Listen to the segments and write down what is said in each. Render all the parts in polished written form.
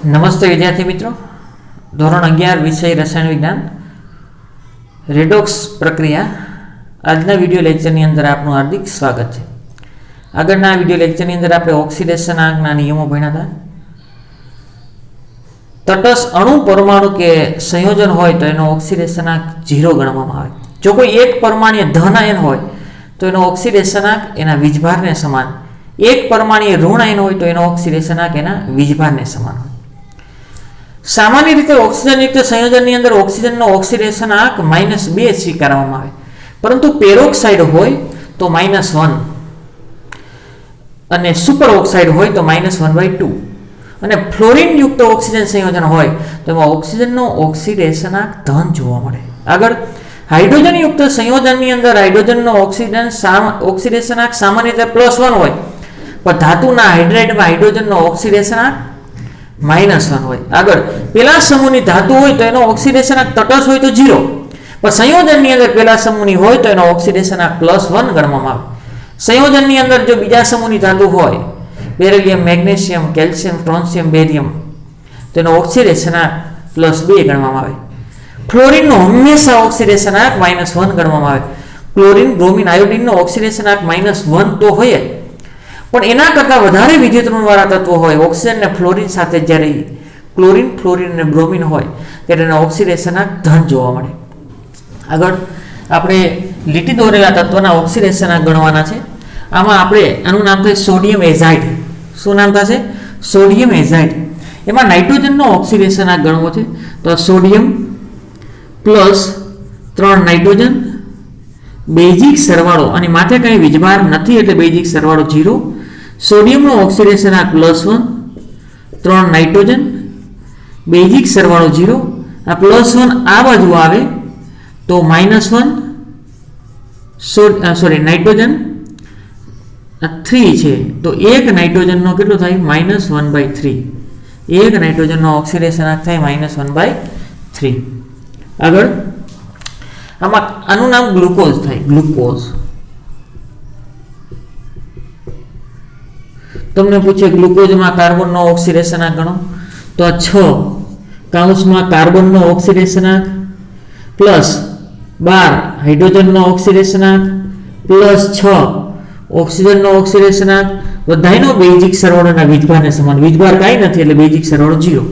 નમસ્તે વિદ્યાર્થી મિત્રો, ધોરણ 11 વિષય રસાયણ વિજ્ઞાન રેડોક્સ પ્રક્રિયા આજના વિડિયો લેક્ચરની અંદર આપનું હાર્દિક સ્વાગત છે. આગળના વિડિયો લેક્ચરની અંદર આપણે ઓક્સિડેશનના નિયમો ભણ્યા હતા. તટસ્થ અણુ પરમાણુ કે સંયોજન હોય તો એનો ઓક્સિડેશનાંક 0 ગણવામાં આવે. જો કોઈ એક પરમાણુય ધન આયન હોય તો એનો ઓક્સિડેશનાંક એના વીજભારને સમાન, એક પરમાણુય ઋણ આયન હોય તો એનો ઓક્સિડેશનાંક એના વીજભારને સમાન હોય. સામાન્ય રીતે ઓક્સિજનયુક્ત સંયોજનની અંદર ઓક્સિજનનો ઓક્સિડેશનાંક -2 સ્વીકારવામાં આવે, પરંતુ પેરોક્સાઇડ હોય તો -1 અને સુપર ઓક્સાઇડ હોય તો -1/2 અને ફ્લોરિન યુક્ત ઓક્સિજન સંયોજન હોય તો એમાં ઓક્સિજનનો ઓક્સિડેશનાંક ધન જોવા મળે. આગળ હાઇડ્રોજન યુક્ત સંયોજનની અંદર હાઇડ્રોજનનો ઓક્સિડેશનાંક સામાન્ય રીતે +1 હોય, પણ ધાતુના હાઇડ્રાઇડમાં હાઇડ્રોજનનો ઓક્સિડેશનાંક -1 હોય. આગળ પેલા સમૂહની ધાતુ હોય તો એનો ઓક્સિડેશનાંક તટસ્થ હોય તો 0, પણ સંયોજનની અંદર પેલા સમૂહની હોય તો એનો ઓક્સિડેશનાંક +1 ગણવામાં આવે. સંયોજનની અંદર જો બીજા સમૂહની ધાતુ હોય, બેરિલિયમ, મેગ્નેશિયમ, કેલ્શિયમ, સ્ટ્રોન્શિયમ, બેરિયમ, તો એનો ઓક્સિડેશનાંક +2 ગણવામાં આવે. ફ્લોરિનનો હંમેશા ઓક્સિડેશનાંક -1 ગણવામાં આવે. ક્લોરીન, બ્રોમિન, આયોડિનનો ઓક્સિડેશનાંક -1 તો હોય જ, પણ એના કરતાં વધારે વિદ્યુત ઋણવાળા તત્વો હોય, ઓક્સિજન અને ફ્લોરિન સાથે જ્યારે ક્લોરીન, ફ્લોરિન અને બ્રોમિન હોય ત્યારે એના ઓક્સિડેશનાંક ધન જોવા મળે. આગળ આપણે લીટી દોરેલા તત્વના ઓક્સિડેશનાંક ગણવાના છે. આમાં આપણે આનું નામ થાય સોડિયમ એઝાઇડ. શું નામ થશે? સોડિયમ એઝાઇડ. એમાં નાઇટ્રોજનનો ઓક્સિડેશનાંક ગણવો છે તો સોડિયમ +3 નાઇટ્રોજન, બેઝિક સરવાળો અને માથે કંઈ વીજભાર નથી એટલે બેઝિક સરવાળો 0. સોડિયમનો ઓક્સિડેશનાંક +1, 3 નાઇટ્રોજન, બેઝિક સરવાળો 0. આ +1 આ બાજુ આવે તો -1 નાઇટ્રોજન 3 છે તો એક નાઇટ્રોજનનો કેટલો થાય? -1/3. એક નાઇટ્રોજનનો ઓક્સિડેશનાંક થાય -1/3. આગળ આમાં આનું નામ ગ્લુકોઝ થાય. ગ્લુકોઝ. તમને પૂછે ગ્લુકોઝમાં કાર્બનનો ઓક્સિડેશનાંક ગણો તો 6 કૌંસમાં કાર્બનનો ઓક્સિડેશનાંક +12 હાઇડ્રોજનનો ઓક્સિડેશનાંક +6 ઓક્સિજનનો ઓક્સિડેશનાંક, બધાયનો બેઝિક સરવાળોના વીજભારને સમાન. વીજભાર કાંઈ નથી એટલે બેઝિક સરવાળો 0.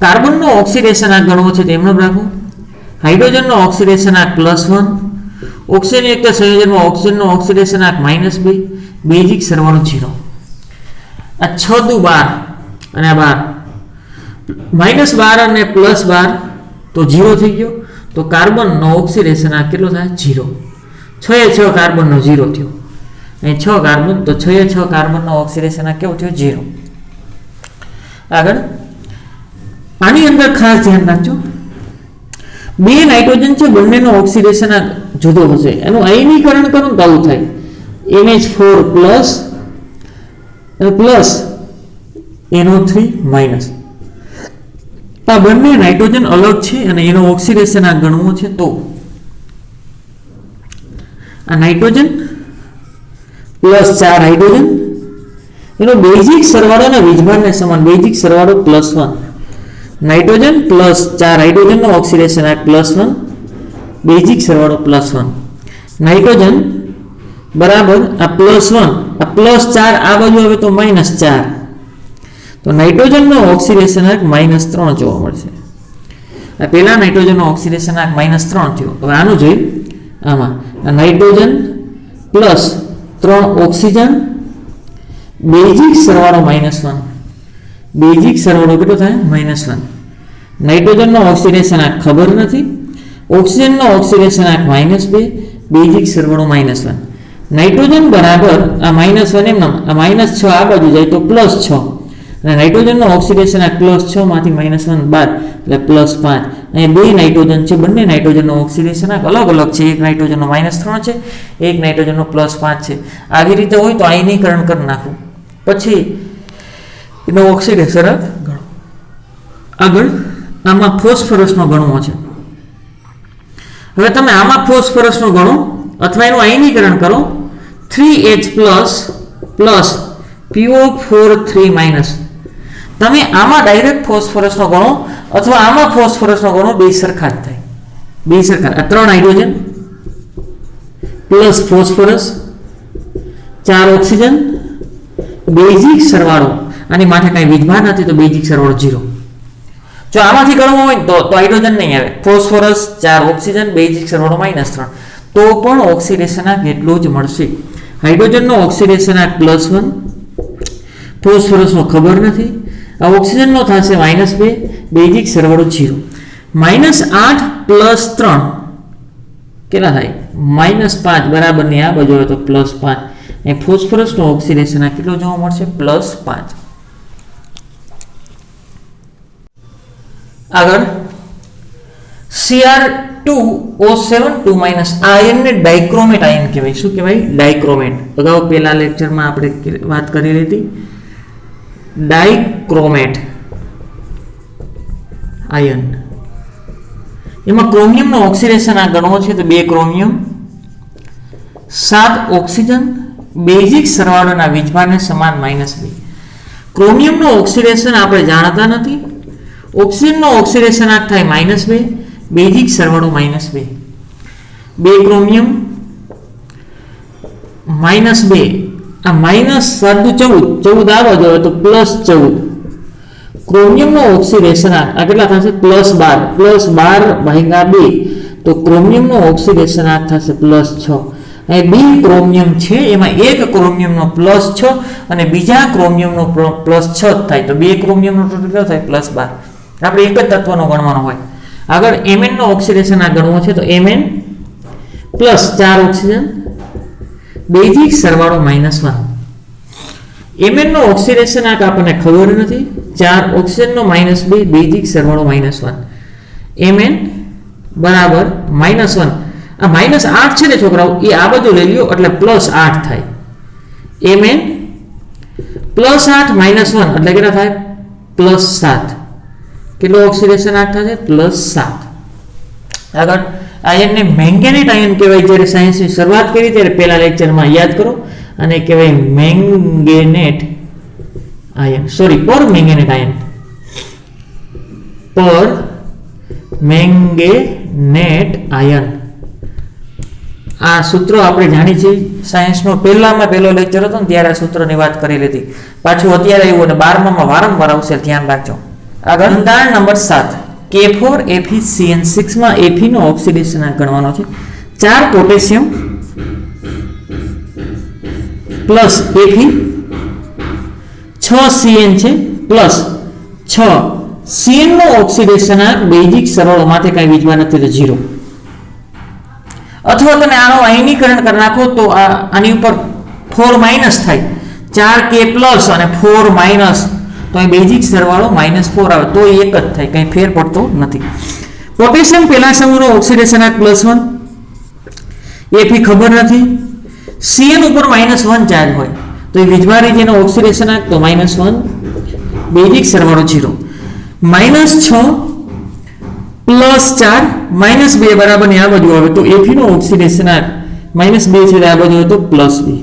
કાર્બનનો ઓક્સિડેશનાંક ગણવો છે તેમ રાખો. હાઇડ્રોજનનો ઓક્સિડેશનાંક +1, ઓક્સિજનયુક્ત સંયોજનમાં ઓક્સિજનનો ઓક્સિડેશનાંક -2, બેઝિક સરવાળો 0. આ 6 દુ 12 અને આ 12 -12 અને +12 તો 0 થઈ ગયો. તો કાર્બનનો ઓક્સિડેશનાંક કેટલો થાય? 0. 6 કાર્બનનો 0 થયો. અહીં 6 કાર્બન તો 6 કાર્બનનો ઓક્સિડેશનાંક કેવો થયો? 0. આગળ આની અંદર ખાસ ધ્યાન રાખજો, 2 નાઇટ્રોજન છે, બંનેનો ઓક્સિડેશનાંક જુદો હશે. એનું આયનીકરણ કરો તો આવું થાય NH4+ NO3-. આ બંને નાઇટ્રોજન અલગ છે અને એનો ઓક્સિડેશનાંક ગણવો છે તો આ નાઇટ્રોજન +4 હાઇડ્રોજન, એનો બેઝિક સરવાળો અને વીજભારને સમાન, બેઝિક સરવાળો +1. નાઇટ્રોજન +4 હાઇડ્રોજનનો ઓક્સિડેશનાંક +1, બેઝિક સરવાળો +1. નાઇટ્રોજન બરાબર આ +1, આ +4 આ બાજુ આવે તો -4, તો નાઇટ્રોજનનો ઓક્સિડેશનાંક -3 જોવા મળશે. આ પહેલા નાઇટ્રોજનનો ઓક્સિડેશનાંક -3 થયો. હવે આનું જોઈએ. આમાં આ નાઇટ્રોજન +3 ઓક્સિજન, બેઝિક સરવાળો -1, બેઝિક સરવાળો કેટલો થાય? -1. નાઇટ્રોજનનો ઓક્સિડેશનાંક ખબર નથી, ઓક્સિજનનો ઓક્સિડેશનાંક -2, બેઝિક સરવાળો -1. નાઇટ્રોજન બરાબર આ -1 એમ નામ, આ -6 આ બાજુ જાય તો +6 અને નાઇટ્રોજનનો ઓક્સિડેશનાંક +6 માંથી -1 બાદ એટલે +5. અહીંયા 2 નાઇટ્રોજન છે, બંને નાઇટ્રોજનનો ઓક્સિડેશનાંક અલગ અલગ છે. એક નાઇટ્રોજનનો -3 છે, એક નાઇટ્રોજનનો +5 છે. આવી રીતે હોય તો આયનીકરણ કરી નાખવું, પછી એનો ઓક્સિડેશનાંક ગણો. આગળ આમાં ફોસ્ફરસનો ગણવો છે. હવે તમે આમાં ફોસ્ફરસનો ગણો અથવા એનું આયનીકરણ કરો. 3H+ PO4 3- તમે આમાં ડાયરેક્ટ ફોસ્ફરસનો ગણો અથવા આમાં ફોસ્ફરસનો ગણો, બે સરખા જ થાય, બે સરખા. આ 3 hydrogen plus phosphorus 4 oxygen, basic સરવાળો આની માથે કાંઈ વીજભાર નથી તો બેઝિક સરવાળો 0. જો આમાંથી ગણવો હોય તો હાઇડ્રોજન નહીં આવે, ફોસ્ફરસ 4 ઓક્સિજન, બેઝિક સરવાળો -3, તો પણ ઓક્સિડેશન આંક એટલું જ મળશે. હાઇડ્રોજનનો ઓક્સિડેશન આંક +1, ફોસ્ફરસનો ખબર નથી, આ ઓક્સિજનનો થશે -2, બેઝિક સરવાળો 0. -8 + 3 કેટલા થાય? -5 બરાબર ની આ બાજુ હોય તો +5. એ ફોસ્ફરસનો ઓક્સિડેશન આંક કેટલો જોવા મળશે? +5. આગળ Cr2O72- આયનને ડાયક્રોમેટ આયન કહેવાય. શું કહેવાય? ડાયક્રોમેટ. અગાઉ પહેલા લેક્ચરમાં આપણે વાત કરેલી હતી. ડાયક્રોમેટ આયન, એમાં ક્રોમિયમનો ઓક્સિડેશન આ ગણવો છે તો 2 ક્રોમિયમ 7 ઓક્સિજન, બેઝિક સરવાળોના વીજભારને સમાન -2. ક્રોમિયમનો ઓક્સિડેશન આપણે જાણતા નથી. ઓક્સિજનનો ઓક્સિડેશન આંક થાય -2, બેઝિક સરવાળો -2. 2 ક્રોમિયમ -2, આ -14 આવવા જોઈએ તો +14. ક્રોમિયમનો ઓક્સિડેશન આંક કેટલા થશે? +12 ભાગ્યા 2 તો ક્રોમિયમનો ઓક્સિડેશન આંક થશે +6. અહીં 2 ક્રોમિયમ છે, એમાં એક ક્રોમિયમનો +6 અને બીજા ક્રોમિયમનો +6 થાય તો 2 ક્રોમિયમનો ટોટલ કેટલો થાય? +12. આપણે એક જ તત્વનો ગણવાનો હોય. આગળ Mn નો ઓક્સિડેશન આ ગણવો છે તો Mn +4 ઓક્સિજન, બેઝિક સરવાળો -1. Mn નો ઓક્સિડેશન આંક આપણને ખબર નથી. 4 ઓક્સિજનનો -2, બેઝિક સરવાળો -1. Mn બરાબર -1. આ -8 છે ને છોકરાઓ, એ આ બાજુ લઈ લ્યો એટલે +8 થાય. Mn +8 -1 એટલે કેટલા થાય? +7. કેટલો ઓક્સિડેશન આંક થશે? +7. આગળ આયનને મેંગેનેટ આયન કહેવાય. જ્યારે સાયન્સની શરૂઆત કરી ત્યારે પહેલા લેક્ચરમાં યાદ કરો, અને કહેવાય manganate ion, sorry permanganate ion, permanganate ion. આ સૂત્રો આપણે જાણી છીએ. સાયન્સનો પહેલો લેક્ચર હતો ને ત્યારે આ સૂત્રની વાત કરેલી હતી. પાછું અત્યારે આવ્યું અને 12માં વારંવાર આવશે, ધ્યાન રાખજો. આગળ ઉદાહરણ નંબર 7, K4Fe-CN6 માં Fe નો ઓક્સિડેશન આંક ગણવાનો છે. 4 પોટેશિયમ પ્લસ Fe, 6 Cn છે પ્લસ 6 Cn નો ઓક્સિડેશન આંક બેઝિક સરવાળો માથે કાંઈ વીજવા નથી તો 0. અથવા તમે આનો આયનીકરણ કરી નાખો તો આની ઉપર 4- થાય. 4K પ્લસ અને 4- તો અહીં બેઝિક સરવાળો -4 આવે તો એક જ થાય, કંઈ ફેર પડતો નથી. પોટેશિયમ પહેલા સમૂહનો ઓક્સિડેશન આંક +1, Fe ખબર નથી. Cn ઉપર -1 ચાર્જ હોય તો એ વીજભારી જેનો ઓક્સિડેશન આંક તો -1, બેઝિક સરવાળો 0. -6 +4 -2 બરાબર ની આ બાજુ આવે તો Fe નો ઓક્સિડેશન આંક -2 છે આ બાજુ હોય તો +2.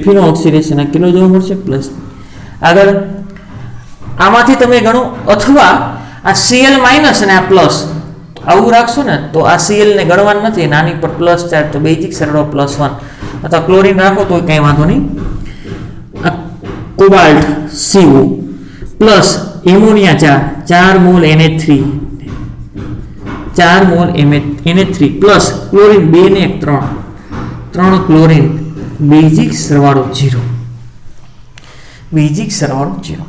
Fe નો ઓક્સિડેશન આંક કેટલો જોવા મળશે? +2. આગળ આમાંથી તમે ગણો, અથવા આ Cl- અને આ પ્લસ આવું રાખશો ને તો આ Cl ને ગણવાનું નથી, નાની પર પ્લસ ચાર્જ તો બેઝિક સરવાળો +1. અથવા ક્લોરીન રાખો તો કંઈ વાંધો નહીં. આ cobalt CO plus ammonia 4 mall Na3, 4 mall Na3 plus chlorine 2 ને 1 3 ક્લોરીન, બેઝિક સરવાળો 0. બેઝિક સરવાળો 0.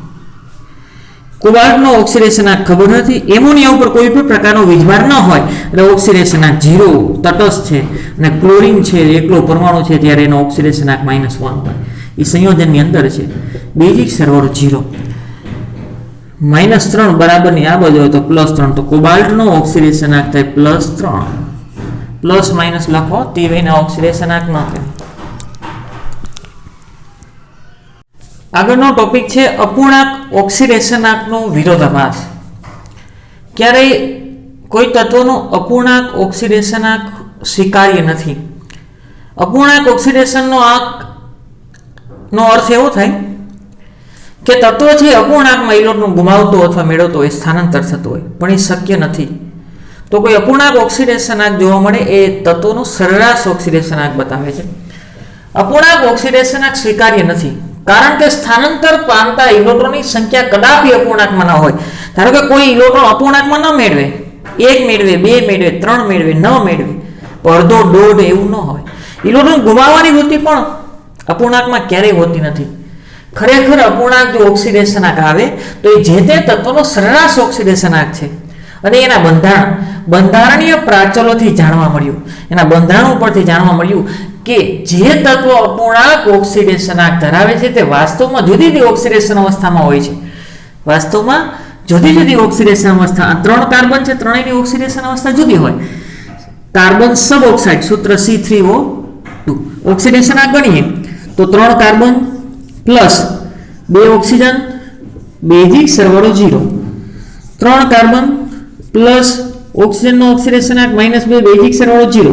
કોબાલ્ટનો ઓક્સિડેશન આંક ખબર નથી. એમોનિયા ઉપર કોઈ પણ પ્રકારનો વીજભાર ન હોય એટલે ઓક્સિડેશન આંક 0 તટસ્થ છે, અને ક્લોરીન છે એકલો પરમાણુ છે ત્યારે એનો ઓક્સિડેશન આંક -1 હોય. એ સંયોજનની અંદર છે. બેઝિક સરવાળો 0. -3 બરાબર ની આ બાજુ હોય તો +3 તો કોબાલ્ટનો ઓક્સિડેશન આંક થાય +3. પ્લસ માઇનસ લખો તે વિના ઓક્સિડેશન આંક ન થાય. આગળનો ટોપિક છે અપૂર્ણાંક ઓક્સિડેશન આંકનો વિરોધાભાસ. ક્યારેય કોઈ તત્વનો અપૂર્ણાંક ઓક્સિડેશન આંક સ્વીકાર્ય નથી. અપૂર્ણાંક ઓક્સિડેશનનો આંક નો અર્થ એવો થાય કે તત્વ છે અપૂર્ણાંકમાં ઇલેક્ટ્રોન ગુમાવતો અથવા મેળવતો હોય, સ્થાનાંતર થતો હોય, પણ એ શક્ય નથી. તો કોઈ અપૂર્ણાંક ઓક્સિડેશનાંક જોવા મળે એ તત્વનું સરેરાશ ઓક્સિડેશનાંક બતાવે છે. અપૂર્ણાંક ઓક્સિડેશનાંક સ્વીકાર્ય નથી, કારણ કે સ્થાનાંતર પામતા ઇલેક્ટ્રોનની સંખ્યા કદાપી અપૂર્ણાંકમાં ન હોય. ધારો કે કોઈ ઇલેક્ટ્રોન અપૂર્ણાંકમાં ન મેળવે, 1 મેળવે, 2 મેળવે, 3 મેળવે, ન મેળવે, અડધો દોઢ એવું ન હોય. ઇલેક્ટ્રોન ગુમાવવાની વૃત્તિ પણ અપૂર્ણાંકમાં ક્યારેય હોતી નથી. ખરેખર અપૂર્ણાંક જો ઓક્સિડેશનાંક આવે તો એ જે તે તત્વનો સરેરાશ ઓક્સિડેશનાંક છે. અને એના બંધારણીય પ્રાચલોથી જાણવા મળ્યું, એના બંધારણ ઉપરથી જાણવા મળ્યું કે જે તત્વ અપૂર્ણાંક ઓક્સિડેશનાંક ધરાવે છે તે વાસ્તવમાં જુદી જુદી ઓક્સિડેશન અવસ્થામાં હોય છે. વાસ્તવમાં જુદી જુદી ઓક્સિડેશન અવસ્થા, 3 કાર્બન છે, ત્રણેયની ઓક્સિડેશન અવસ્થા જુદી હોય. કાર્બન સબ ઓક્સાઇડ, સૂત્ર C3O2, ઓક્સિડેશનાંક ગણીએ તો 3 કાર્બન પ્લસ 2 ઓક્સિજન, બેઝિક સરવાળો 0. 3 કાર્બન પ્લસ ઓક્સિજનનો ઓક્સિડેશનાંક -2, બેઝિક સરવાળો 0.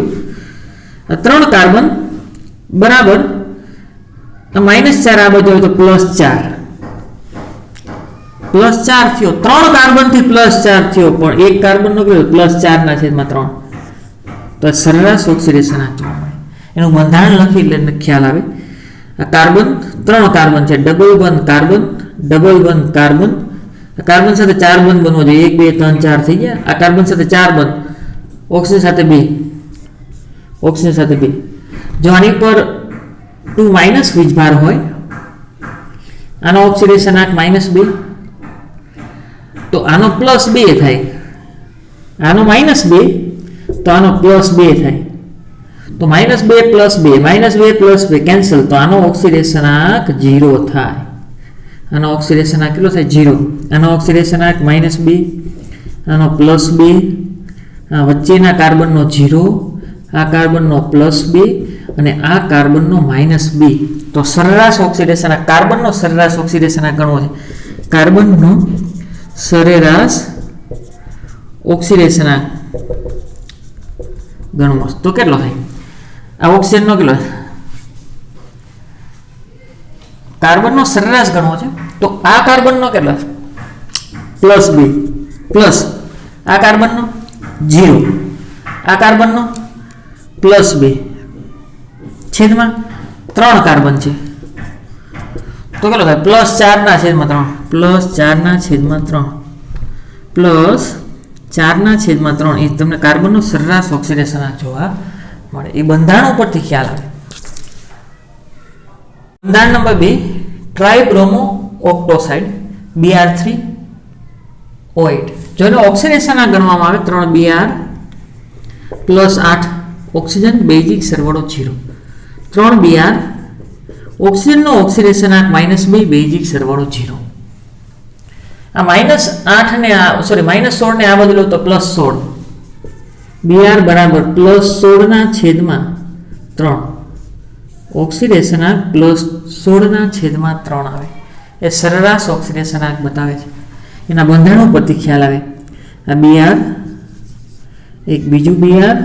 3 કાર્બન બરાબર -4 આ બધું હોય તો +4 થયો. 3 કાર્બન થી +4 થયો, પણ એક કાર્બનનો કેટલો +4/3. તો સરેરાશ ઓક્સિડેશનાંક જોવા મળે. એનું બંધારણ લખી એટલે ખ્યાલ આવે. આ કાર્બન 3 કાર્બન છે, ડબલ બંધ કાર્બન, કાર્બન સાથે 4 બંધ બનવો જોઈએ, 1 2 3 4 થઈ ગયા. આ કાર્બન સાથે 4 બંધ, ઓક્સિજન સાથે 2. જો આની પર 2- વીજભાર હોય, આનો ઓક્સિડેશનાંક -2, તો આનો +2 થાય, આનો -2 તો આનો +2 થાય. તો -2 કેન્સલ, તો આનો ઓક્સિડેશનાંક 0 થાય. આનો ઓક્સિડેશનાંક કેટલો થાય? 0. આનો ઓક્સિડેશનાંક -2, આનો +2, આ વચ્ચેના કાર્બનનો 0, આ કાર્બનનો +2 અને આ કાર્બનનો -2. તો સરેરાશ ઓક્સિડેશનાંક, કાર્બનનો સરેરાશ ઓક્સિડેશનાંક ગણવો છે. કાર્બનનો સરેરાશ ઓક્સિડેશનાંક ગણવો તો કેટલો થાય? આ ઓક્સિજનનો કેટલો? કાર્બનનો સરેરાશ ગણવો છે તો આ કાર્બનનો કેટલો? +2 પ્લસ આ કાર્બનનો 0, આ કાર્બનનો +2 છેદમાં 3 કાર્બન છે તો કેટલો થાય? +4/3, +4/3 +4/3 એ તમને કાર્બનનો સરેરાશ ઓક્સિડેશનાંક જોવા મળે. એ બંધારણ ઉપરથી ખ્યાલ આવે. બંધારણ નંબર 2, ટ્રાઇબ્રોમો ઓક્ટોસાઇડ Br3O8. જો એનો ઓક્સિડેશનાંક ગણવામાં આવે 3Br + 8 ઓક્સિજન, બેઝિક સરવાળો 0. 3Br, ઓક્સિજનનો ઓક્સિડેશનાંક -2, બેઝિક સરવાળો 0. આ -8 ને આ -16 ને આ બદલો તો +16. Br બરાબર +16/3, ઓક્સિડેશનાંક +16/3 આવે. એ સરેરાશ ઓક્સિડેશનાંક બતાવે છે. એના બંધારણ ઉપરથી ખ્યાલ આવે. આ Br, એક બીજું Br,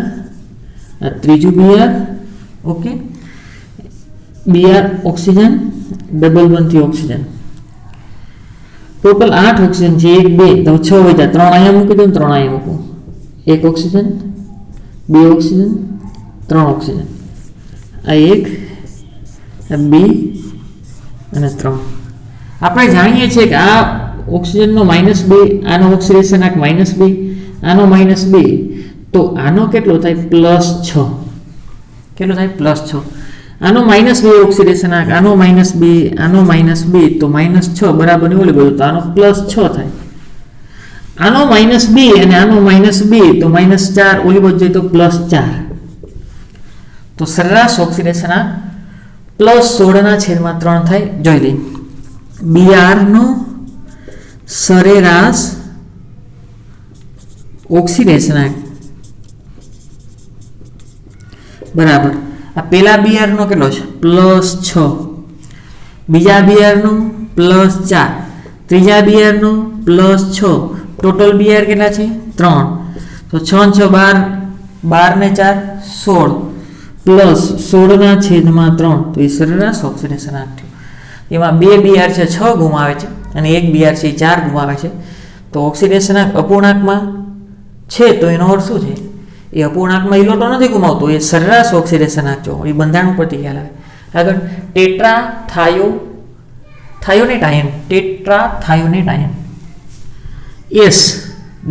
આ ત્રીજું Br, okay. Br oxygen, double બંધથી ઓક્સિજન, ટોટલ 8 ઓક્સિજન છે. 1 2 તો 6 હોય, 3 અહીંયા મૂકી દો, 3 અહીંયા મૂકો. 1 ઓક્સિજન, 2 ઓક્સિજન, 3 ઓક્સિજન, આ 1, આ 2 અને 3. આપણે જાણીએ છીએ કે આ ઓક્સિજનનો -2, આનો ઓક્સિડેશનાંક -2, આનો -2, તો આનો કેટલો થાય? +6. કેટલો થાય? +6. આનો -2 ઓક્સિડેશનાંક, આનો -2, આનો -2, તો -6 બરાબર ને ઓલી બધું, તો આનો +6 થાય. આનો -2 અને આનો -2, તો -4, ઓલી બધું જોઈએ તો +4. તો સરેરાશ ઓક્સિડેશનાંક +16/3 થાય. જોઈ લઈએ. Br નો સરેરાશ ઓક્સિડેશનાંક બરાબર આ પેલા Br નો કેટલો છે? +6, બીજા Br નો +4, ત્રીજા Br નો +6, ટોટલ Br કેટલા છે? 3. તો 6 × 6 12 ને 4 16 +16/3, તો એ સરેરાશ ઓક્સિડેશનાંક થયો. એમાં 2 Br છે 6 ગુમાવે છે અને 1 Br છે 4 ગુમાવે છે. તો ઓક્સિડેશનાંક અપૂર્ણાંકમાં છે તો એનો અર્થ શું છે? એ અપૂર્ણાંકમાં ઇલેક્ટ્રોન નથી ગુમાવતો, એ સરેરાશ ઓક્સિડેશનાંક જો એ બંધારણ ઉપરથી ખ્યાલ આવે. આગળ tetrathionate ion, tetrathionate ion S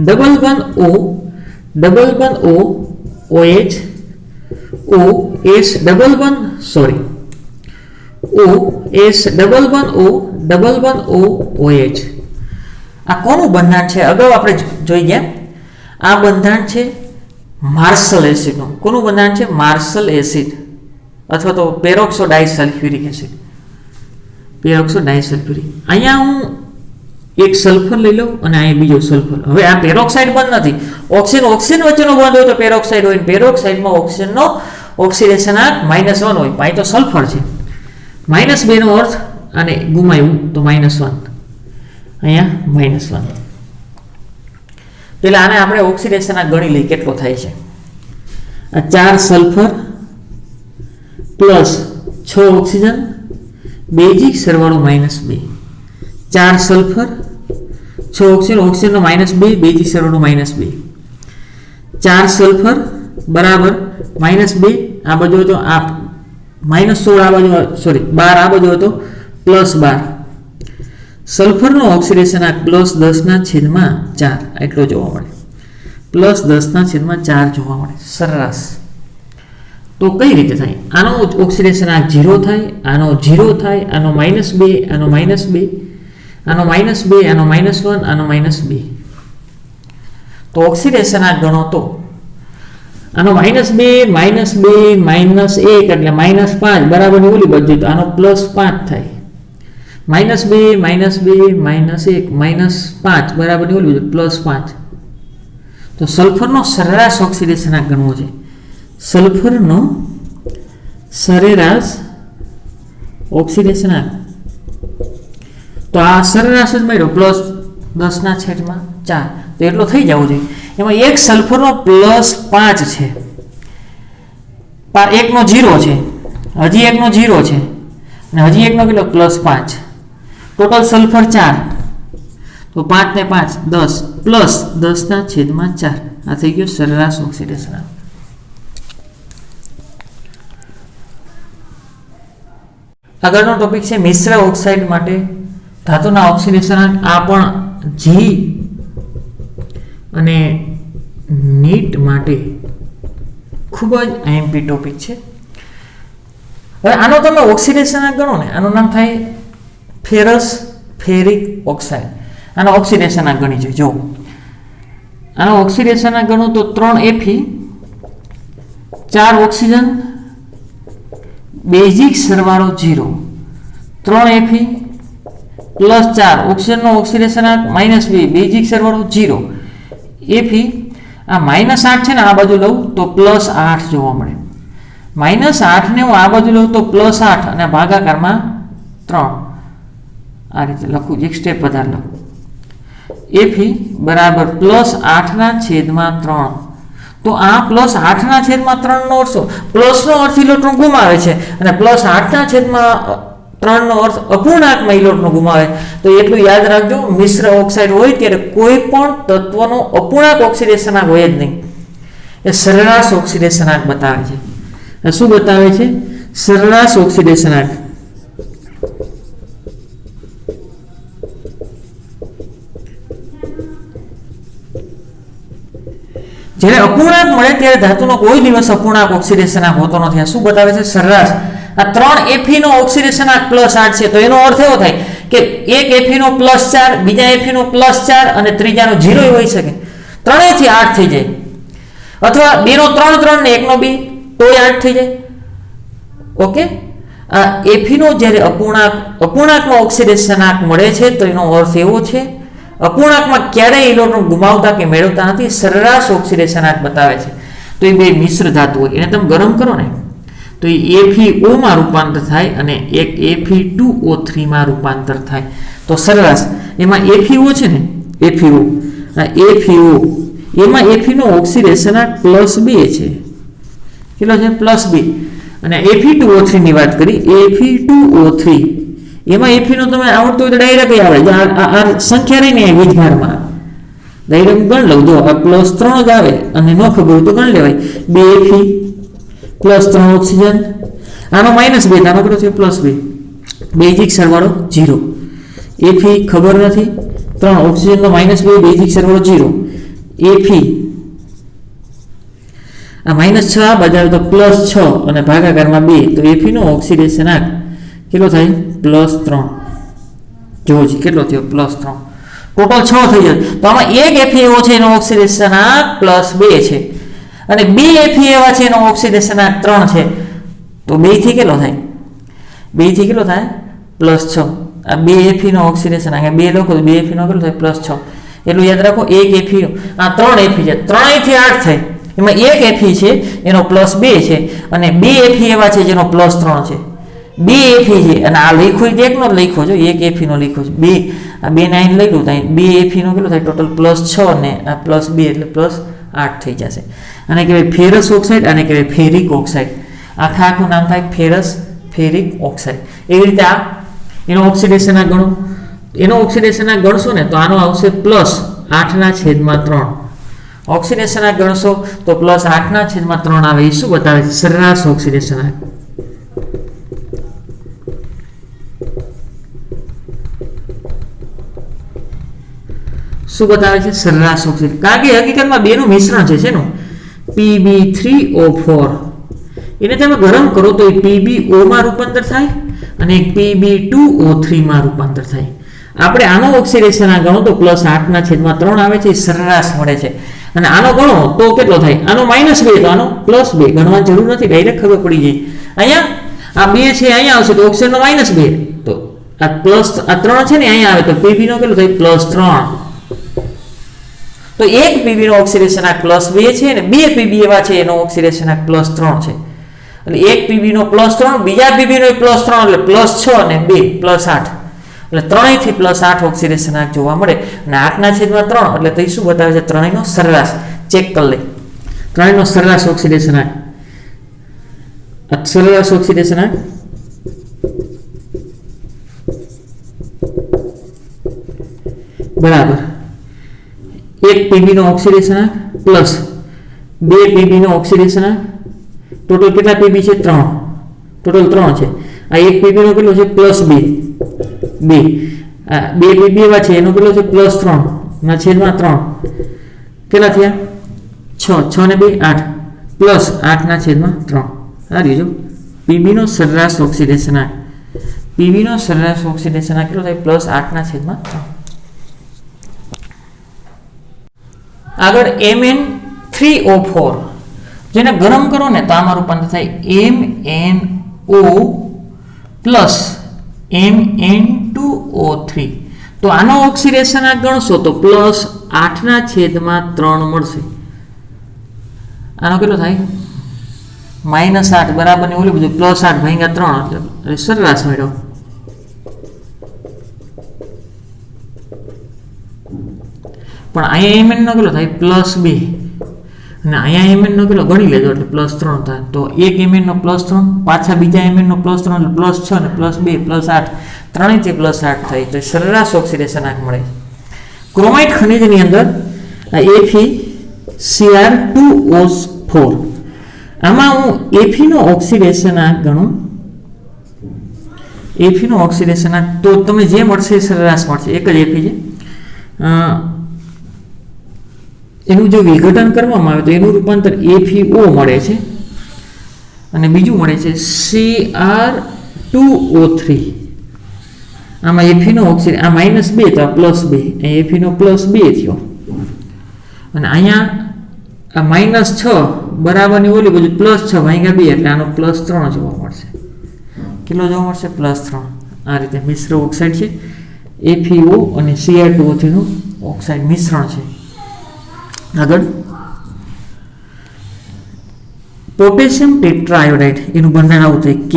double one O OH O S double one sorry O S double one O OH. આ કોનું બંધારણ છે? અગાઉ આપણે જોઈ ગયા. આ બંધારણ છે માર્શલ એસિડનું. કોનું બંધારણ છે? માર્શલ એસિડ અથવા તો પેરોક્સો ડાયસલ્ફ્યુરિક એસિડ, પેરોક્સો ડાયસલ્ફ્યુરિક. અહીંયા હું એક સલ્ફર લઈ લઉં અને અહીંયા બીજો સલ્ફર. હવે આ પેરોક્સાઇડ બંધ નથી, ઓક્સિજન ઓક્સિજન વચ્ચેનો બંધ હોય તો પેરોક્સાઇડ હોય, પેરોક્સાઇડમાં ઓક્સિજનનો ઓક્સિડેશનાંક -1 હોય. અહીં તો સલ્ફર છે, -2 નો અર્થ અને ગુમાવ્યું તો -1, અહીંયા -1. પેલા આને આપણે ઓક્સિડેશનાંક ગણી લઈએ કેટલો થાય છે. આ 4 સલ્ફર પ્લસ 6 ઓક્સિજન બેઝિક સરવાળો -2, 4 સલ્ફર 6 ઓક્સિજન, ઓક્સિજનનો -2 બેઝિક સરવાળો -2, 4 સલ્ફર બરાબર -2 આ બાજુ હતો, આ -16 આ બાજુ સોરી 12 આ બાજુ હતો +12. સલ્ફરનો ઓક્સિડેશનાંક +10/4 એટલો જોવા મળે, +10/4 જોવા મળે સરેરાશ. તો કઈ રીતે થાય? આનો ઓક્સિડેશનાંક 0 થાય, આનો 0 થાય, આનો -2, આનો -2, આનો -2, આનો -1, આનો -2. તો ઓક્સિડેશનાંક ગણો તો આનો -2 -2 -1 એટલે -5 બરાબર ઓલી બાજુ, તો આનો +5 થાય. -2 -2 -1 -5 બરાબર ઓલી બાજુ +5. તો સલ્ફરનો સરેરાશ ઓક્સિડેશનાંક ગણવો છે. સલ્ફરનો સરેરાશ ઓક્સિડેશનાંક તો આ સરેરાશ જ મળ્યો +10/4, તો એટલો થઈ જવો જોઈએ. એમાં એક સલ્ફરનો +5 છે, એકનો 0 છે, હજી એકનો 0 છે અને હજી એકનો કેટલો +5, ટોટલ સલ્ફર 4, તો 5 ને 5 10 +10/4 આ થઈ ગયો સરેરાશ ઓક્સિડેશનાંક. આગળનો ટોપિક છે મિશ્ર ઓક્સાઇડ માટે ધાતુના ઓક્સિડેશનાંક. આ પણ જી અને નીટ માટે ખૂબ જ આઈએમપી ટોપિક છે. હવે આનો તમે ઓક્સિડેશનાંક ગણો ને, આનું નામ થાય ફેરસ ફેરિક ઓક્સાઇડ. આનો ઓક્સિડેશનાંક ગણી છે. જો આનો ઓક્સિડેશનાંક ગણો તો 3 Fe 4 ઓક્સિજન બેઝિક સરવાળો 0, 3 Fe +4 ઓક્સિજનનો ઓક્સિડેશનાંક -2 બેઝિક સરવાળો 0. Fe આ -8 છે ને આ બાજુ લઉં તો +8 જોવા મળે, -8 ને હું આ બાજુ લઉં તો +8 અને ભાગાકારમાં 3. આ રીતે લખું, એક સ્ટેપ વધારે લખું. Fe બરાબર +8/3. તો આ +8/3 નો અર્થ પ્લસનો અર્થ ઇલેક્ટ્રોન ગુમાવે છે અને +8/3 નો અર્થ અપૂર્ણાંકમાં ઇલેક્ટ્રોન ગુમાવે. તો એટલું યાદ રાખજો, મિશ્ર ઓક્સાઇડ હોય ત્યારે કોઈ પણ તત્વનો અપૂર્ણાંક ઓક્સિડેશનાંક હોય જ નહીં, એ સરેરાશ ઓક્સિડેશનાંક બતાવે છે. શું બતાવે છે? સરેરાશ ઓક્સિડેશનાંક. જ્યારે અપૂર્ણાંક મળે ત્યારે ધાતુનો કોઈ દિવસ અપૂર્ણાંક ઓક્સિડેશનાંક હોતો નથી. આ શું બતાવે છે? સરેરાશ. આ 3 Fe નો ઓક્સિડેશનાંક +8 છે, તો એનો અર્થ એવો થાય કે એક Fe નો +4, બીજા Fe નો +4 અને ત્રીજાનો 0 હોઈ શકે, ત્રણેયથી 8 થઈ જાય, અથવા 2 નો 3 3 ને 1 નો 2 તોય 8 થઈ જાય. ઓકે, આ Fe નો જ્યારે અપૂર્ણાંકમાં ઓક્સિડેશનાંક મળે છે તો એનો અર્થ એવો છે અપૂર્ણાંકમાં ક્યારેય ઇલેક્ટ્રોન ગુમાવતા કે મેળવતા નથી, સરેરાશ ઓક્સિડેશનાંક બતાવે છે. તો એ બે મિશ્ર ધાતુ હોય, એને તમે ગરમ કરો ને તો એ FeO માં રૂપાંતર થાય અને એક Fe2O3 માં રૂપાંતર થાય. તો સરેરાશ એમાં FeO છે ને, FeO એમાં Fe નો ઓક્સિડેશનાંક +2 છે. કેટલો છે? +2. અને Fe2O3 ની વાત કરી, Fe2O3 એમાં એફી નો તમે આવડતું હોય તો ડાયરેક્ટ આવડે. આ સંખ્યા રહી ને વીજભારમાં ડાયરેક્ટ ગણ લઉં. જો આ +3 જ આવે અને ન ખબર હોય તો ગણ લેવાય. 2 એફી +3 ઓક્સિજન, આનો -2, આનો કેટલો છે +2. બેઝિક સરવાળો 0. એફી ખબર નથી, 3 ઓક્સિજનનો -2, બેઝિક સરવાળો 0. એફી આ -6 આ બાજુ આવે તો +6 અને ભાગાકારમાં 2, તો એફી નો ઓક્સિડેશનાંક કેટલો થાય +3. જોવો જી કેટલો થયો +3. ટોટલ 6 થઈ જાય. તો આમાં એક એફી એવો છે એનો ઓક્સિડેશનાંક +2 છે અને 2 એફી એવા છે એનો ઓક્સિડેશનાંક 3 છે. તો 2 થી કેટલો થાય? 2 થી કેટલો થાય +6. આ 2 એફી નો ઓક્સિડેશનાંક 2 લખો તો 2 એફી નો કેટલો થાય +6. એટલું યાદ રાખો. એક એફી આ 3 એફી છે, 3 થી 8 થાય. એમાં એક એફી છે એનો +2 છે અને 2 એફી એવા છે જેનો +3 છે. 2 એફી છે અને આ લખ્યું છે એકનો જ લખ્યો છે, એક એફી નો લખ્યો છે. 2 આ 2 ને અહીં લઈ લો તો 2 એફી નો કેટલો થાય ટોટલ +6 ને આ +2 એટલે +8 થઈ જશે. આને કહેવાય ફેરસ ઓક્સાઇડ, આને કહેવાય ફેરિક ઓક્સાઇડ. આખું નામ થાય ફેરિક ઓક્સાઇડ. એવી રીતે આ એનો ઓક્સિડેશનાંક ગણો. એનો ઓક્સિડેશનાંક ગણશો ને તો આનો આવશે +8/3. ઓક્સિડેશનાંક ગણશો તો +8/3 આવે. એ શું બતાવે છે? સરેરાશ ઓક્સિડેશનાંક. શું બતાવે છે? સરેરાશ ઓક્સિજન. કારણ કે હકીકતમાં બેનું મિશ્રણ છે શેનું? PbO4. એને તમે ગરમ કરો તો એ PbO માં રૂપાંતર થાય અને એક PbO3 માં રૂપાંતર થાય. આપણે આનો ઓક્સિડેશનાંક ગણો તો +8/3 આવે છે, સરેરાશ મળે છે. અને આનો ગણો તો કેટલો થાય? આનો -2 તો આનો +2. ગણવાની જરૂર નથી, ડાયરેક્ટ ખબર પડી જાય. અહીંયા આ 2 છે અહીંયા આવશે તો ઓક્સિજનનો -2, તો આ 3 છે ને અહીંયા આવે તો Pb નો કેટલો થાય +3. તો એક Pb નો ઓક્સિડેશનાંક +2 છે અને 2 Pb એવા છે એનો ઓક્સિડેશનાંક +3 છે. એટલે એક Pb નો +3, બીજા Pb નો +3 એટલે +6 અને 2 +8. એટલે 3 થી +8 ઓક્સિડેશનાંક જોવા મળે. અને 8/3 એટલે તો એ શું બતાવે છે? ત્રણેયનો સરેરાશ. ચેક કરી લે. ત્રણેયનો સરેરાશ ઓક્સિડેશનાંક. સરેરાશ ઓક્સિડેશનાંક બરાબર એક Pb નો ઓક્સિડેશનાંક પ્લસ 2 Pb નો ઓક્સિડેશનાંક. ટોટલ કેટલા Pb છે? 3. ટોટલ 3 છે. આ એક Pb નો કેટલો છે? +2. આ 2 Pb એવા છે એનો કેટલો છે? +3/3. કેટલા થયા? 6 ને 2 8 +8/3. આ રીજો Pb નો સરેરાશ ઓક્સિડેશનાંક. Pb નો સરેરાશ ઓક્સિડેશનાંક કેટલો થાય? +8/3. આગળ Mn3O4 જેને ગરમ કરો ને તો આમાં રૂપાંતર થાય MnO Mn2O3. તો આનો ઓક્સિડેશનાંક ગણશો તો +8/3 મળશે. આનો કેટલો થાય? -8 બરાબર ને ઓલું બધું +8/3 એટલે સરેરાશ મળ્યો. પણ અહીંયા Mn નો કેટલો થાય? +2 અને અહીંયા Mn નો કેટલો ગણી લેજો એટલે +3 થાય. તો એક Mn નો +3, પાછા બીજા Mn નો +3 એટલે +6 ને +2 +8 ત્રણેયથી +8 થાય. તો સરેરાશ ઓક્સિડેશનાંક મળે. ક્રોમાઇટ ખનિજની અંદર FeCr2O4. આમાં હું Fe નો ઓક્સિડેશનાંક ગણું. Fe નો ઓક્સિડેશનાંક તો તમને જે મળશે એ સરેરાશ મળશે. એક જ Fe છે. એનું જો વિઘટન કરવામાં આવે તો એનું રૂપાંતર FeO મળે છે અને બીજું મળે છે Cr2O3. આમાં Fe નો ઓક્સિડ આ -2 તો આ +2, અહીં Fe નો +2 થયો અને અહીંયા આ -6 બરાબર ની ઓલી બધું +6/2 એટલે આનો +3 જોવા મળશે. કેટલો જોવા મળશે? +3. આ રીતે મિશ્ર ઓક્સાઇડ છે. FeO અને Cr2O3 નું ઓક્સાઇડ મિશ્રણ છે. આગળ પોટેશિયમ ટેટ્રાયોડાઇડ એનું બંધારણ આવું થાય K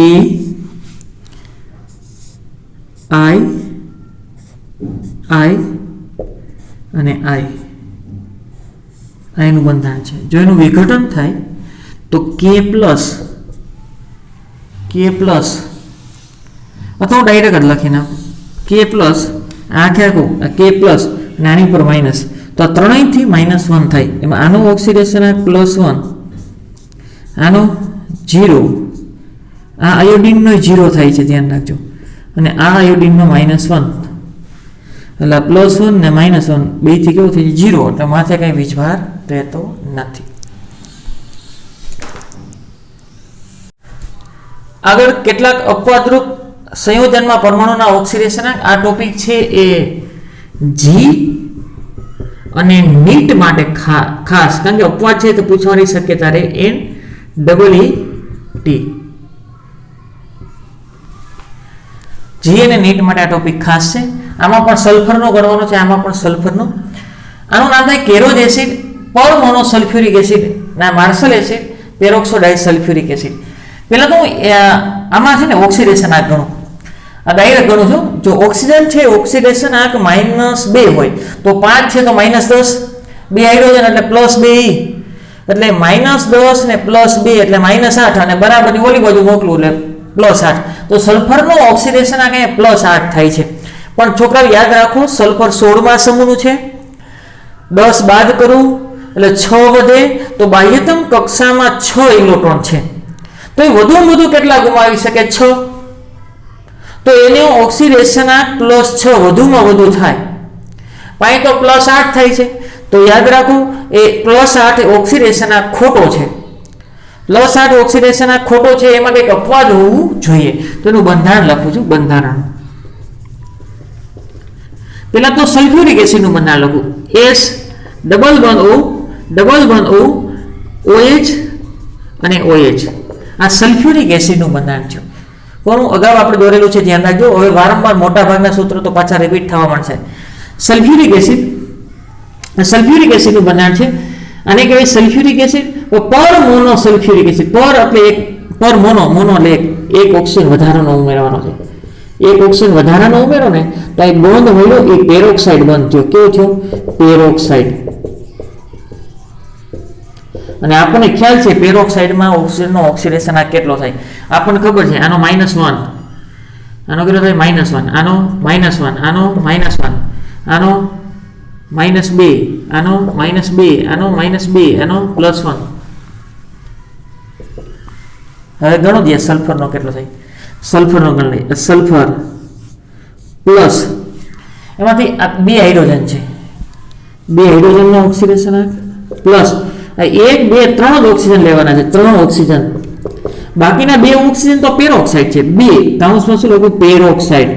I અને I. આ એનું બંધારણ છે. જો એનું વિઘટન થાય તો K+ અથવા હું ડાયરેક્ટ જ લખી નાખું કે પ્લસ આખે આખું કે પ્લસ અને આની ઉપર માઇનસ, તો આ ત્રણેયથી -1 થાય. એમાં આનો ઓક્સિડેશન આંક +1, આનો 0, આ આયોડિનનો 0 થાય છે, ધ્યાન રાખજો, અને આ આયોડિનનો -1, એટલે +1 ને -1 બેથી કેવું થઈ જાય 0, એટલે માથે કંઈ વીજભાર રહેતો નથી. આગળ કેટલાક અપવાદરૂપ સંયોજનમાં પરમાણુના ઓક્સિડેશન આ ટોપિક છે એ જી અને નીટ માટે ખાસ, કારણ કે અપવાદ છે તો પૂછવાની શક્યતા રહે NEET. જી અને નીટ માટે આ ટોપિક ખાસ છે. આમાં પણ સલ્ફરનો ગણવાનો છે, આમાં પણ સલ્ફરનો. આનું નામ થાય કેરોજ એસિડ, પર મોનોસલ્ફ્યુરિક એસિડ ના માર્શલ એસિડ, પેરોક્સો ડાયસલ્ફ્યુરિક એસિડ. પહેલા તો આમાં છે ને ઓક્સિડેશન આંક ગણું, આ ડાયરેક્ટ ગણું છું. જો ઓક્સિજન છે ઓક્સિડેશન આંક -2 હોય તો 5 છે તો -10, 2 હાઇડ્રોજન એટલે +2E, એટલે -10 ને +2 એટલે -8, અને બરાબરની ઓલી બાજુ મોકલું એટલે +8. તો સલ્ફરનો ઓક્સિડેશન આંક અહીંયા +8 થાય છે. પણ છોકરાઓ યાદ રાખો, સલ્ફર 16મા સમૂહનું છે, 10 બાદ કરું એટલે 6 વધે, તો બાહ્યતમ કક્ષામાં 6 ઇલેક્ટ્રોન છે, તો એ વધુમાં વધુ કેટલા ગુમાવી શકે? 6. તો એને ઓક્સિડેશન આંક +6 વધુમાં વધુ થાય. પાઈ તો +8 થાય છે, તો યાદ રાખો એ +8 ઓક્સિડેશન આંક ખોટો છે. +8 ઓક્સિડેશન આંક ખોટો છે, એમાં કંઈક અપવાદ હોવું જોઈએ. તો એનું બંધારણ લખું છું. બંધારણ પેલા તો સલ્ફ્યુરિક એસિડનું બંધારણ લખું. S double bond O OH અને OH. આ સલ્ફ્યુરિક એસિડનું બંધારણ છે. કોનું અગાઉ આપણે દોરેલું છે, ધ્યાન રાખજો. હવે વારંવાર મોટા ભાગના સૂત્રો તો પાછા રિપીટ થવા મળશે. સલ્ફ્યુરિક એસિડનું બંધારણ છે. આને કહેવાય સલ્ફ્યુરિક એસિડ. પર મોનો સલ્ફ્યુરિક એસિડ, પર એટલે એક, પર મોનો એટલે એક ઓક્સિજન વધારાનો ઉમેરવાનો છે. એક ઓક્સિજન વધારાનો ઉમેરો ને તો આ બોન્ડ મળ્યો એ પેરોક્સાઇડ બંધ થયો. કેવો થયો? પેરોક્સાઇડ. અને આપણને ખ્યાલ છે પેરોક્સાઇડમાં ઓક્સિજનનો ઓક્સિડેશન આ કેટલો થાય આપણને ખબર છે. આનો -1, આનો કેટલો થાય? -1, આનો -1, આનો -1, આનો -2, આનો -2, આનો -2, આનો +1. હવે ગણો દે સલ્ફરનો કેટલો થાય. સલ્ફરનો ગણ લઈએ. સલ્ફર પ્લસ એમાંથી આ 2 હાઇડ્રોજન છે, 2 હાઇડ્રોજનનો ઓક્સિડેશન પ્લસ 1, 2, 3 જ ઓક્સિજન લેવાના છે, 3 ઓક્સિજન. બાકીના 2 ઓક્સિજન તો પેરોક્સાઇડ છે. 2 કાઉન્સમાં શું લખું? પેરોક્સાઇડ.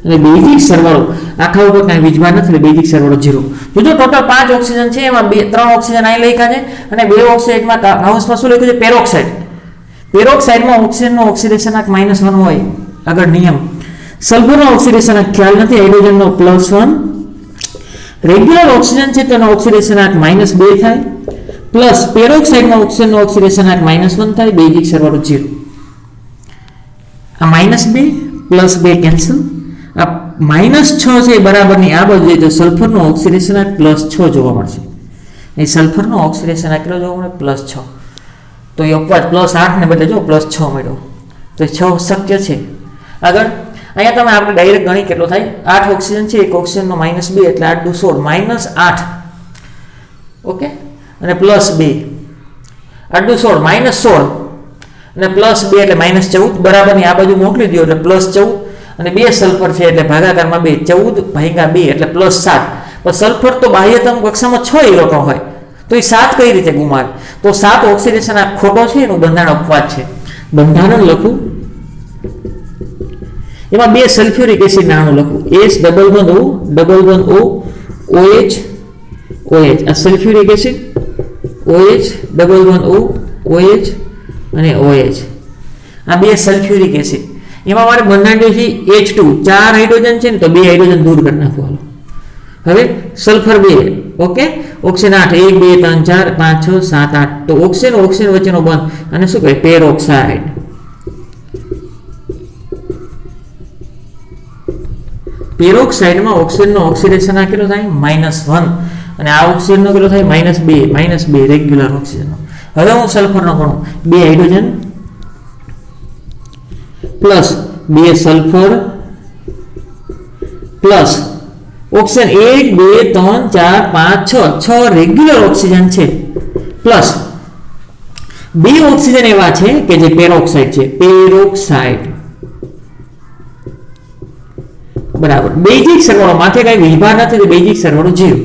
અને બેઝિક સરવાળો આખા ઉપર કાંઈ વીજભાર નથી, એટલે બેઝિક સરવાળો 0. જો ટોટલ 5 ઓક્સિજન છે, એમાં 3 ઓક્સિજન અહીં લખ્યા છે, અને 2 ઓક્સાઇડમાં કાઉન્સમાં શું લખ્યું છે? પેરોક્સાઇડ. પેરોક્સાઇડમાં ઓક્સિજનનો ઓક્સિડેશન આંક -1 હોય. આગળ નિયમ. સલ્ફરનો ઓક્સિડેશન આંક ખ્યાલ નથી, હાઇડ્રોજનનો +1. રેગ્યુલર ઓક્સિજન છે તેનો ઓક્સિડેશન આંક -2 થાય, પ્લસ પેરોક્સાઇડમાં ઓક્સિજનનો ઓક્સિડેશન આંક -1 થાય, બેઝિક સરવાળો 0. આ -2 +2 કેન્સલ. આ -6 છે બરાબરની આ બાજુ જાય તો સલ્ફરનો ઓક્સિડેશન આંક +6 જોવા મળશે. એ સલ્ફરનો ઓક્સિડેશન આંક કેટલો જોવા મળે? +6. તો એ અપવાદ +8 ને બદલે જો +6 મળ્યો, તો 6 શક્ય છે. આગળ અહીંયા તમે આપણે ડાયરેક્ટ ગણી કેટલો થાય? 8 ઓક્સિજન છે, એક ઓક્સિજનનો -2 એટલે 8 × 16, -8. ઓકે, અને +2, 8 × 16 -16, અને +2 એટલે -14. બરાબરની આ બાજુ મોકલી દો એટલે +14, અને 2 સલ્ફર છે એટલે ભાગાકારમાં 2, 14 / 2 એટલે +7. પણ સલ્ફર તો બાહ્યતમ કક્ષામાં 6 ઇલેક્ટ્રોન હોય, તો એ 7 કઈ રીતે ગુમાવે? તો 7 ઓક્સિડેશન આ ખોટો છે, એનું બંધારણ અપવાદ છે. બંધારણ લખું. એમાં 2 સલ્ફ્યુરિક એસિડ નાનું લખું. S double bond O OH OH. આ sulphuric acid OH double bond O OH અને OH. આ 2 સલ્ફ્યુરિક એસિડ. એમાં મારે બંધારણ છે H2, 4 હાઇડ્રોજન છે ને, તો 2 હાઇડ્રોજન દૂર કરી નાખો. હવે સલ્ફર 2, ઓકે, ઓક્સિજન 8, 1, 2, 3, 4, 5, 6, 7, 8. તો ઓક્સિજન વચ્ચેનો બંધ અને શું કહેવાય? પેરોક્સાઇડ. પેરોક્સાઇડમાં ઓક્સિજનનો ઓક્સિડેશન આ કેટલો થાય? -1, અને આ ઓક્સિજનનો કેટલો થાય? -2 રેગ્યુલર ઓક્સિજનનો. હવે હું સલ્ફરનો ગણું. 2 hydrogen plus 2 sulphur plus oxygen 1 2 3 4 5 6 regular oxygen છે પ્લસ 2 ઓક્સિજન એવા છે કે જે પેરોક્સાઇડ છે, પેરોક્સાઇડ બરાબર. બેઝિક સરવાળો માથે કઈ વિભાગ નથી તો બેઝિક સરવાળો 0.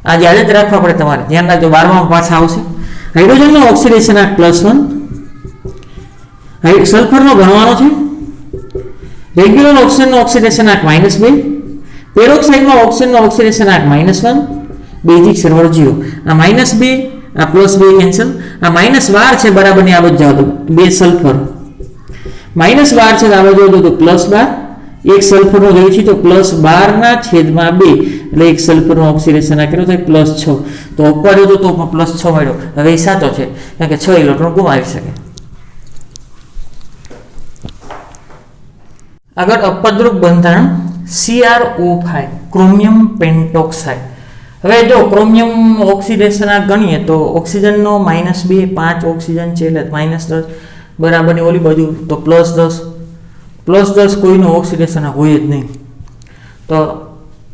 આ યાદ જ રાખવા પડે તમારે, ધ્યાન રાખજો, 12માં પાછા આવશે. હાઇડ્રોજનનો ઓક્સિડેશન આંક +1, સલ્ફરનો ગણવાનો છે. રેગ્યુલર ઓક્સિજનનો ઓક્સિડેશન આંક -2, પેરોક્સાઇડમાં ઓક્સિજનનો ઓક્સિડેશન આંક -1, બેઝિક સરવાળો 0. આ -2 આ +2 કેન્સલ, આ -12 છે બરાબરની આ બાજુ જાવ તો 2 સલ્ફર, -12 છે આ બાજુ જાવ તો +12, એક સલ્ફરનો જોઈએ છે તો +12/2 એટલે એક સલ્ફરનો ઓક્સિડેશન આ કર્યો થાય +6, તો અપવાદ્યો તો +6 મળ્યો. હવે એ સાચો છે કારણ કે 6 ઇલેક્ટ્રોન ગુમાવી શકે. આગળ અપદ્રુપ બંધારણ CrO5 ક્રોમિયમ પેન્ટોક્સાઇડ. હવે જો ક્રોમિયમ ઓક્સિડેશન આ ગણીએ તો ઓક્સિજનનો -2 5 ઓક્સિજન છે એટલે -10 બરાબરની ઓલી બાજુ તો +10 કોઈનો ઓક્સિડેશન હોય જ નહીં, તો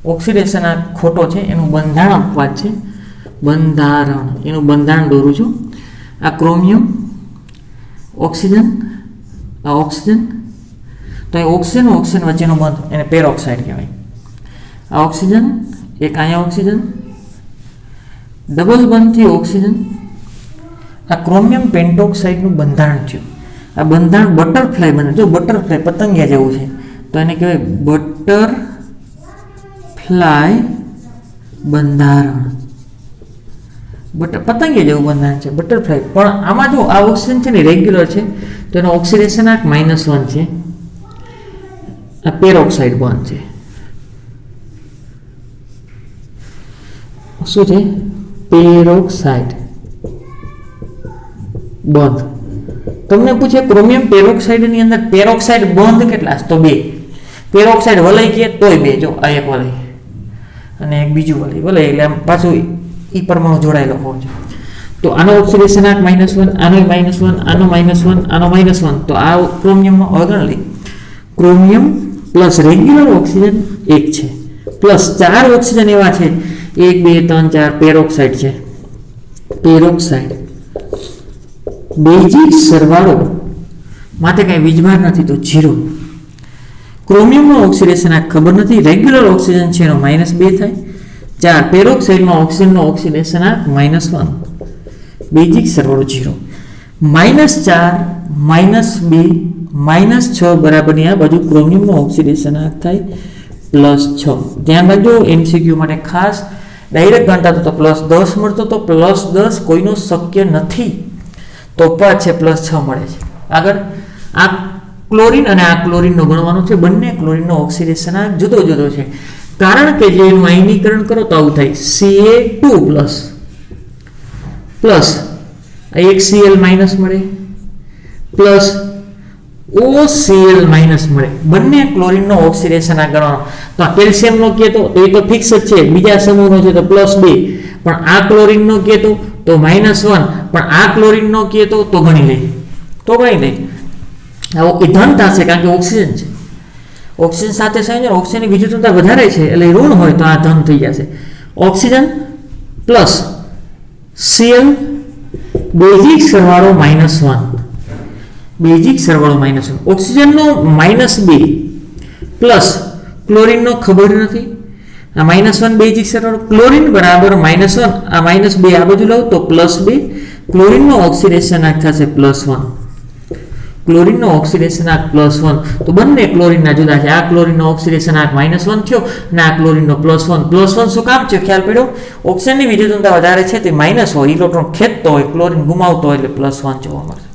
ઓક્સિડેશન આ ખોટો છે. એનું બંધારણ અપવાદ છે, બંધારણ એનું બંધારણ દોરું છું. આ ક્રોમિયમ ઓક્સિજન, આ ઓક્સિજન, તો એ ઓક્સિજન વચ્ચેનો બંધ એને પેરોક્સાઇડ કહેવાય. આ ઓક્સિજન, એક અહીંયા ઓક્સિજન, ડબલ બંધથી ઓક્સિજન. આ ક્રોમિયમ પેન્ટોક્સાઇડનું બંધારણ થયું. આ બંધારણ બટરફ્લાય બને, જો બટરફ્લાય પતંગિયા જેવું છે તો એને કહેવાય બટરફ્લાય બંધારણ. પતંગિયા જેવું બંધારણ છે બટરફ્લાય. પણ આમાં જો આ ઓક્સિજન છે ને રેગ્યુલર છે તો એનો ઓક્સિડેશન આંક -1 છે. આ પેરોક્સાઇડ બોન્ડ છે, શું છે? Peroxide bond. તમને પૂછે ક્રોમિયમ પેરોક્સાઇડ ની અંદર પેરોક્સાઇડ બોન્ડ કેટલા તો 2. પેરોક્સાઇડ વલય કે તોય 2, જો આ એક વલય અને એક બીજું વલય એટલે આમ પાછું ઈ પરમાણુ જોડાયેલો હોવો જોઈએ. તો આનો ઓક્સિડેશન આંક -1, આનો -1, આનો -1, આનો -1, તો આ ક્રોમિયમમાં અગણ લઈ ક્રોમિયમ પ્લસ રેગ્યુલર ઓક્સિજન 1 છે પ્લસ 4 ઓક્સિજન એવા છે 1 2 3 4 પેરોક્સાઇડ છે. પેરોક્સાઇડ બેઝિક સરવાળો માટે કઈ વીજભાર નથી તો 0. ક્રોમિયમનો ઓક્સિડેશન આ ખબર નથી, રેગ્યુલર ઓક્સિજન છે એનો -2 થાય. 4 પેરોક્સાઇડમાં ઓક્સિજનનો ઓક્સિડેશન આ -1, બેઝિક સરવાળો 0. -4 -2 -6 બરાબરની આ બાજુ ક્રોમિયમનો ઓક્સિડેશન આ થાય +6. ધ્યાન રાખજો, MCQ માટે ખાસ ડાયરેક્ટ ગણતા તો +10 મળતો તો +10 કોઈનો શક્ય નથી, તો 5 છે +6 મળે છે. આગળ આ ક્લોરીન અને આ ક્લોરીનનો ગણવાનો છે. બંને ક્લોરીનનો ઓક્સિડેશન આ જુદો જુદો છે કારણ કે જે એનું આયનીકરણ કરો તો આવું થાય Ca2+ પ્લસ એક Cl- મળે પ્લસ OCl- મળે. બંને ક્લોરીનનો ઓક્સિડેશન આ ગણવાનો. તો આ કેલ્શિયમનો કહેતો તો એ તો ફિક્સ જ છે, બીજા સમૂહનો છે તો +2, પણ આ ક્લોરીનનો કહેતો તો -1, પણ આ ક્લોરીનનો કહેતો તો ગણી લે એ ધન થશે કારણ કે ઓક્સિજન છે. ઓક્સિજન સાથે સંયોજન ઓક્સિજનની વિદ્યુતતા વધારે છે એટલે ઋણ હોય તો આ ધન થઈ જશે. ઓક્સિજન પ્લસ Cl બેઝિક સરવાળો -1, બેઝિક સરવાળો -1. ઓક્સિજનનો -2 પ્લસ ક્લોરીનનો ખબર નથી, આ -1 બેઝિક સરવાળો. ક્લોરીન બરાબર -1, આ -2 આ બાજુ લઉં તો +2. ક્લોરીનનો ઓક્સિડેશન આંક થશે +1, ક્લોરીનનો ઓક્સિડેશન આંક +1. તો બંને ક્લોરીનના જુદા છે. આ ક્લોરીનનો ઓક્સિડેશન આંક -1 થયો અને આ ક્લોરીનનો +1 શું કામ છે ખ્યાલ પડ્યો? ઓક્સિજનની વિદ્યુતતા વધારે છે તે માઇનસ હોય, ઇલેક્ટ્રોન ખેંચતો હોય, ક્લોરીન ગુમાવતો હોય એટલે +1 જોવા મળશે.